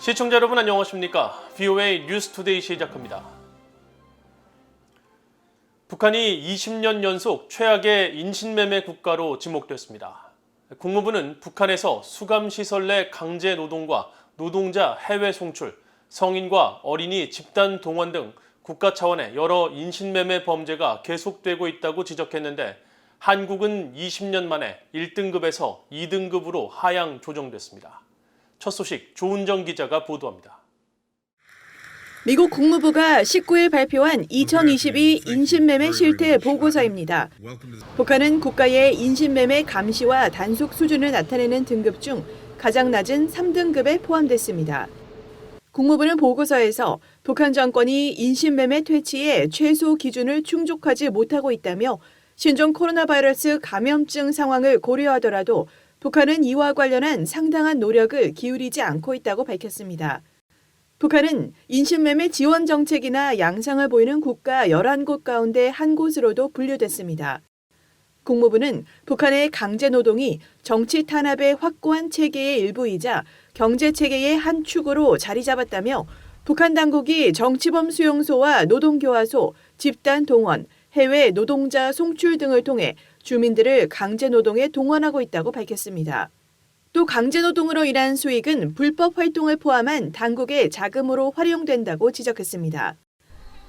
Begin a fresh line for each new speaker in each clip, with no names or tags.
시청자 여러분 안녕하십니까? VOA 뉴스투데이 시작합니다. 북한이 20년 연속 최악의 인신매매 국가로 지목됐습니다. 국무부는 북한에서 수감시설 내 강제 노동과 노동자 해외 송출, 성인과 어린이 집단 동원 등 국가 차원의 여러 인신매매 범죄가 계속되고 있다고 지적했는데 한국은 20년 만에 1등급에서 2등급으로 하향 조정됐습니다. 첫 소식 조은정 기자가 보도합니다.
미국 국무부가 19일 발표한 2022 인신매매 실태 보고서입니다. 북한은 국가의 인신매매 감시와 단속 수준을 나타내는 등급 중 가장 낮은 3등급에 포함됐습니다. 국무부는 보고서에서 북한 정권이 인신매매 퇴치의 최소 기준을 충족하지 못하고 있다며 신종 코로나 바이러스 감염증 상황을 고려하더라도 북한은 이와 관련한 상당한 노력을 기울이지 않고 있다고 밝혔습니다. 북한은 인신매매 지원 정책이나 양상을 보이는 국가 11곳 가운데 한 곳으로도 분류됐습니다. 국무부는 북한의 강제노동이 정치 탄압의 확고한 체계의 일부이자 경제체계의 한 축으로 자리 잡았다며 북한 당국이 정치범 수용소와 노동교화소, 집단 동원, 해외 노동자 송출 등을 통해 주민들을 강제노동에 동원하고 있다고 밝혔습니다. 또 강제노동으로 인한 수익은 불법 활동을 포함한 당국의 자금으로 활용된다고 지적했습니다.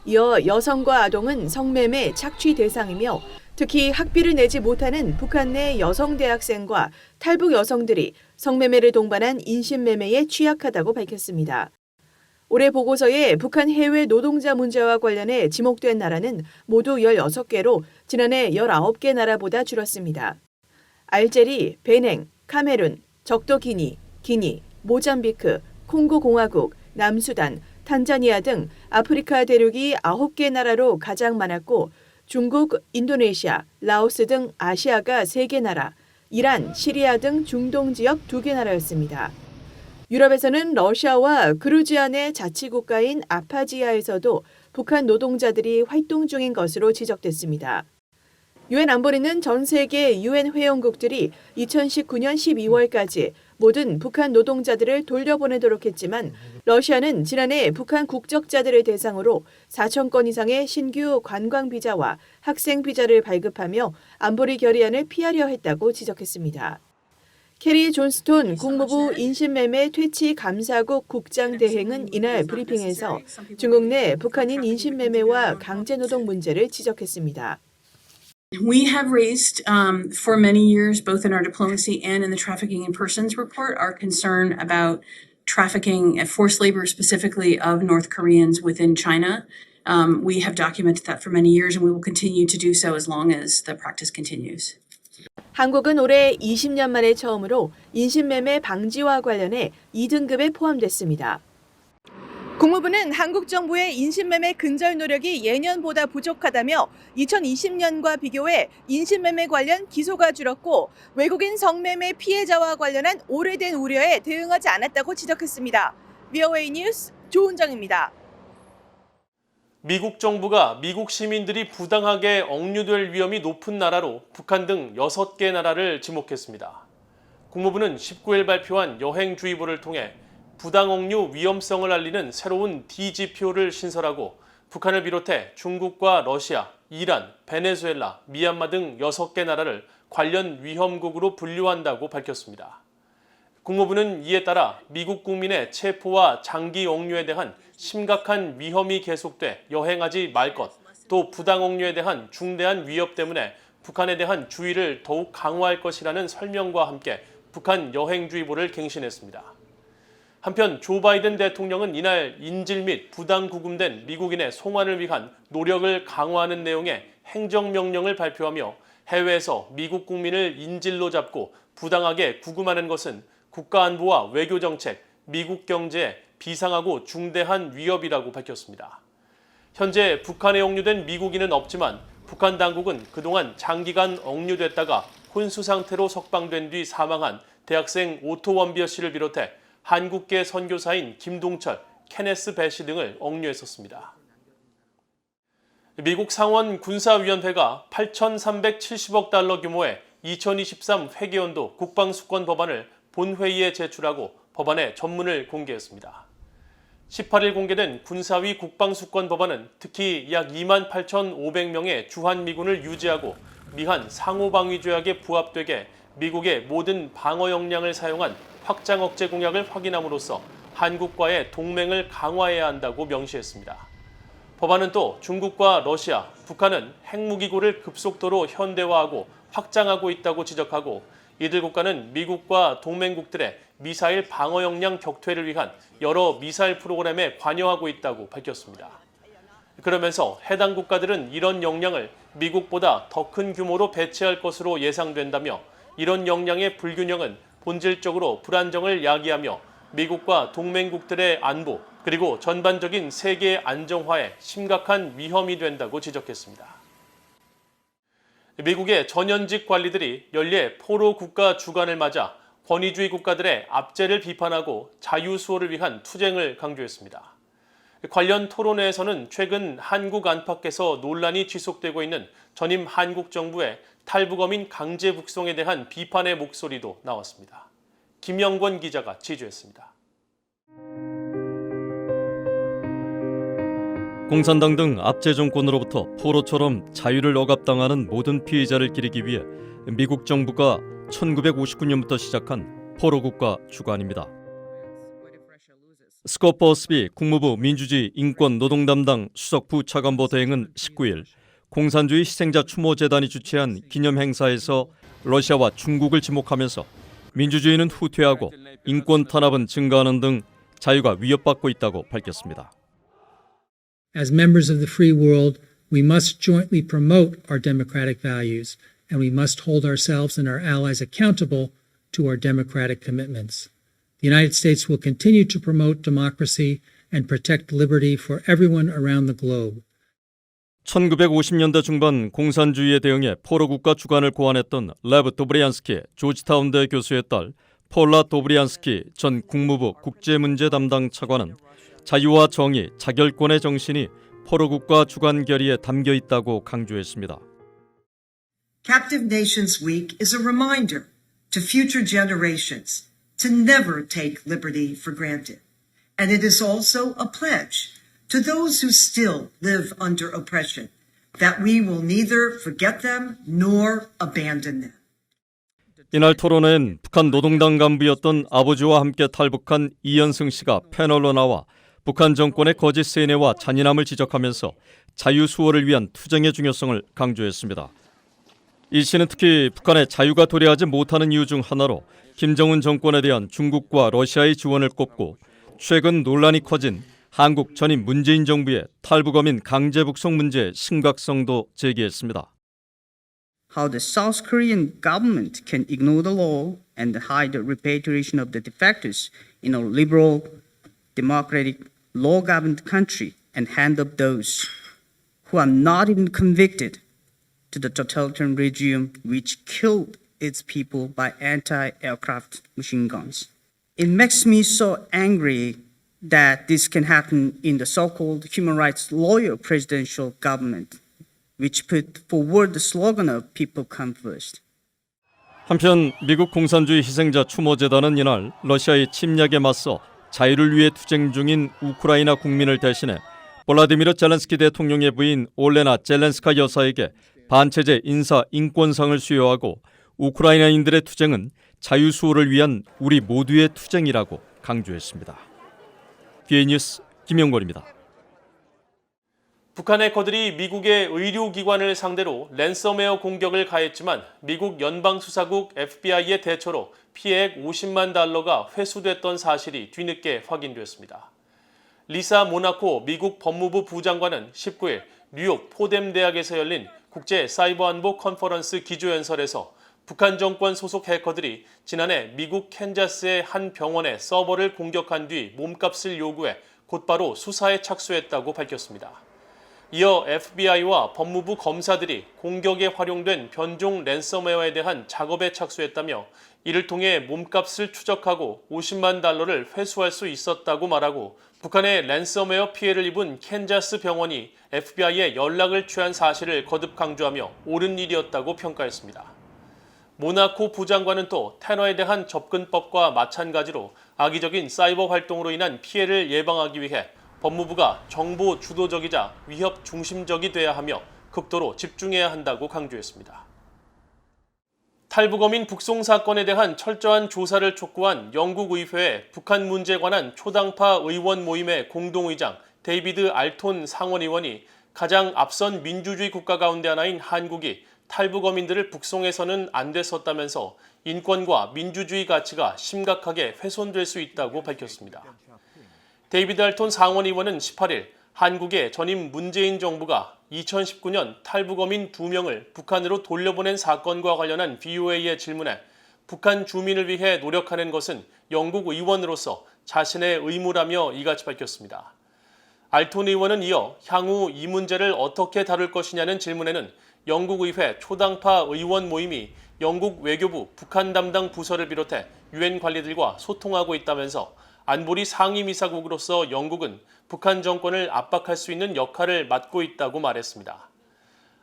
이어 여성과 아동은 성매매 착취 대상이며 특히 학비를 내지 못하는 북한 내 여성 대학생과 탈북 여성들이 성매매를 동반한 인신매매에 취약하다고 밝혔습니다. 올해 보고서에 북한 해외 노동자 문제와 관련해 지목된 나라는 모두 16개로 지난해 19개 나라보다 줄었습니다. 알제리, 베냉, 카메룬, 적도기니, 기니, 모잠비크, 콩고공화국, 남수단, 탄자니아 등 아프리카 대륙이 9개 나라로 가장 많았고 중국, 인도네시아, 라오스 등 아시아가 3개 나라, 이란, 시리아 등 중동 지역 2개 나라였습니다. 유럽에서는 러시아와 그루지아 내 자치국가인 아파지아에서도 북한 노동자들이 활동 중인 것으로 지적됐습니다. 유엔 안보리는 전 세계 유엔 회원국들이 2019년 12월까지 모든 북한 노동자들을 돌려보내도록 했지만 러시아는 지난해 북한 국적자들을 대상으로 4천 건 이상의 신규 관광 비자와 학생 비자를 발급하며 안보리 결의안을 피하려 했다고 지적했습니다. 캐리 존스톤 국무부 인신매매 퇴치 감사국 국장 대행은 이날 브리핑에서 중국 내 북한인 인신매매와 강제노동 문제를 지적했습니다.
We have raised for many years, both in our diplomacy and in the Trafficking in Persons report, our concern about trafficking and forced labor specifically of North Koreans within China. We have documented that for many years and we will continue to do so as long as the practice continues.
한국은 올해 20년 만에 처음으로 인신매매 방지와 관련해 2등급에 포함됐습니다. 국무부는 한국 정부의 인신매매 근절 노력이 예년보다 부족하다며 2020년과 비교해 인신매매 관련 기소가 줄었고 외국인 성매매 피해자와 관련한 오래된 우려에 대응하지 않았다고 지적했습니다. VOA 뉴스 조은정입니다.
미국 정부가 미국 시민들이 부당하게 억류될 위험이 높은 나라로 북한 등 6개 나라를 지목했습니다. 국무부는 19일 발표한 여행주의보를 통해 부당 억류 위험성을 알리는 새로운 D지표를 신설하고 북한을 비롯해 중국과 러시아, 이란, 베네수엘라, 미얀마 등 6개 나라를 관련 위험국으로 분류한다고 밝혔습니다. 국무부는 이에 따라 미국 국민의 체포와 장기 억류에 대한 심각한 위험이 계속돼 여행하지 말 것, 또 부당 억류에 대한 중대한 위협 때문에 북한에 대한 주의를 더욱 강화할 것이라는 설명과 함께 북한 여행주의보를 갱신했습니다. 한편 조 바이든 대통령은 이날 인질 및 부당 구금된 미국인의 송환을 위한 노력을 강화하는 내용의 행정명령을 발표하며 해외에서 미국 국민을 인질로 잡고 부당하게 구금하는 것은 국가안보와 외교정책, 미국 경제에 비상하고 중대한 위협이라고 밝혔습니다. 현재 북한에 억류된 미국인은 없지만 북한 당국은 그동안 장기간 억류됐다가 혼수 상태로 석방된 뒤 사망한 대학생 오토 원비어 씨를 비롯해 한국계 선교사인 김동철, 케네스 배시 등을 억류했었습니다. 미국 상원 군사위원회가 8,370억 달러 규모의 2023 회계연도 국방수권 법안을 본회의에 제출하고 법안의 전문을 공개했습니다. 18일 공개된 군사위 국방수권 법안은 특히 약 28,500명의 주한미군을 유지하고 미한 상호방위조약에 부합되게 미국의 모든 방어 역량을 사용한 확장 억제 공약을 확인함으로써 한국과의 동맹을 강화해야 한다고 명시했습니다. 법안은 또 중국과 러시아, 북한은 핵무기고를 급속도로 현대화하고 확장하고 있다고 지적하고 이들 국가는 미국과 동맹국들의 미사일 방어 역량 격퇴를 위한 여러 미사일 프로그램에 관여하고 있다고 밝혔습니다. 그러면서 해당 국가들은 이런 역량을 미국보다 더 큰 규모로 배치할 것으로 예상된다며 이런 역량의 불균형은 본질적으로 불안정을 야기하며 미국과 동맹국들의 안보 그리고 전반적인 세계의 안정화에 심각한 위험이 된다고 지적했습니다. 미국의 전현직 관리들이 연례 포로 국가 주간을 맞아 권위주의 국가들의 압제를 비판하고 자유수호를 위한 투쟁을 강조했습니다. 관련 토론회에서는 최근 한국 안팎에서 논란이 지속되고 있는 전임 한국 정부의 탈북어민 강제 북송에 대한 비판의 목소리도 나왔습니다. 김영권 기자가 취재했습니다.
공산당 등 압제 정권으로부터 포로처럼 자유를 억압당하는 모든 피해자를 기리기 위해 미국 정부가 1959년부터 시작한 포로국가 주관입니다. 스콧 버스비 국무부 민주주의 인권 노동 담당 수석 부차관보 대행은 19일 공산주의 희생자 추모 재단이 주최한 기념 행사에서 러시아와 중국을 지목하면서 민주주의는 후퇴하고 인권 탄압은 증가하는 등 자유가 위협받고 있다고 밝혔습니다.
As members of the free world, we must jointly promote our democratic values, and we must hold ourselves and our allies accountable to our democratic commitments. The United States will continue to promote democracy and protect liberty for everyone around the globe.
1950년대 중반 공산주의에 대응해 포로국가 주관을 고안했던 레브 도브리안스키 조지타운대 교수의 딸 폴라 도브리안스키 전 국무부 국제문제 담당 차관은 자유와 정의, 자결권의 정신이 포로국가 주관 결의에 담겨 있다고 강조했습니다.
Captive Nations Week is a reminder to future generations to never take liberty for granted. And it is also a pledge to those who still live under oppression that we will neither forget them nor abandon them.
이날 토론회엔 북한 노동당 간부였던 아버지와 함께 탈북한 이현승 씨가 패널로 나와 북한 정권의 거짓 세뇌와 잔인함을 지적하면서 자유수호를 위한 투쟁의 중요성을 강조했습니다. 이 씨는 특히 북한의 자유가 도래하지 못하는 이유 중 하나로 김정은 정권에 대한 중국과 러시아의 지원을 꼽고 최근 논란이 커진 한국 전임 문재인 정부의 탈북어민 강제 북송 문제의 심각성도 제기했습니다.
How the South Korean government can ignore the law and hide the repatriation of the defectors in a liberal, democratic, law-governed country and hand up those who are not even convicted to the totalitarian regime which killed its people by anti-aircraft machine guns. It makes me so angry that this can happen in the so-called human rights lawyer presidential government, which put forward the slogan of people come first.
한편 미국 공산주의 희생자 추모재단은 이날 러시아의 침략에 맞서 자유를 위해 투쟁 중인 우크라이나 국민을 대신해 볼라디미르 젤렌스키 대통령의 부인 올레나 젤렌스카 여사에게 반체제 인사 인권상을 수여하고 우크라이나인들의 투쟁은 자유수호를 위한 우리 모두의 투쟁이라고 강조했습니다. 귀의 뉴스 김영권입니다.
북한 해커들이 미국의 의료기관을 상대로 랜섬웨어 공격을 가했지만 미국 연방수사국 FBI의 대처로 피해액 50만 달러가 회수됐던 사실이 뒤늦게 확인됐습니다. 리사 모나코 미국 법무부 부장관은 19일 뉴욕 포뎀 대학에서 열린 국제 사이버 안보 컨퍼런스 기조연설에서 북한 정권 소속 해커들이 지난해 미국 캔자스의 한 병원의 서버를 공격한 뒤 몸값을 요구해 곧바로 수사에 착수했다고 밝혔습니다. 이어 FBI와 법무부 검사들이 공격에 활용된 변종 랜섬웨어에 대한 작업에 착수했다며 이를 통해 몸값을 추적하고 50만 달러를 회수할 수 있었다고 말하고 북한의 랜섬웨어 피해를 입은 캔자스 병원이 FBI에 연락을 취한 사실을 거듭 강조하며 옳은 일이었다고 평가했습니다. 모나코 부장관은 또 테너에 대한 접근법과 마찬가지로 악의적인 사이버 활동으로 인한 피해를 예방하기 위해 법무부가 정보 주도적이자 위협 중심적이 돼야 하며 극도로 집중해야 한다고 강조했습니다. 탈북어민 북송 사건에 대한 철저한 조사를 촉구한 영국 의회의 북한 문제에 관한 초당파 의원 모임의 공동의장 데이비드 알톤 상원의원이 가장 앞선 민주주의 국가 가운데 하나인 한국이 탈북어민들을 북송해서는 안 됐었다면서 인권과 민주주의 가치가 심각하게 훼손될 수 있다고 밝혔습니다. 데이비드 알톤 상원의원은 18일 한국의 전임 문재인 정부가 2019년 탈북어민 2명을 북한으로 돌려보낸 사건과 관련한 VOA의 질문에 북한 주민을 위해 노력하는 것은 영국 의원으로서 자신의 의무라며 이같이 밝혔습니다. 알톤 의원은 이어 향후 이 문제를 어떻게 다룰 것이냐는 질문에는 영국 의회 초당파 의원 모임이 영국 외교부 북한 담당 부서를 비롯해 유엔 관리들과 소통하고 있다면서 안보리 상임이사국으로서 영국은 북한 정권을 압박할 수 있는 역할을 맡고 있다고 말했습니다.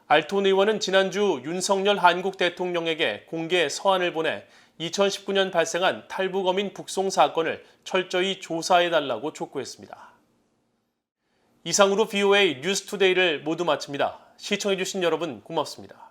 알톤 의원은 지난주 윤석열 한국 대통령에게 공개 서한을 보내 2019년 발생한 탈북어민 북송 사건을 철저히 조사해달라고 촉구했습니다. 이상으로 VOA 뉴스투데이를 모두 마칩니다. 시청해주신 여러분 고맙습니다.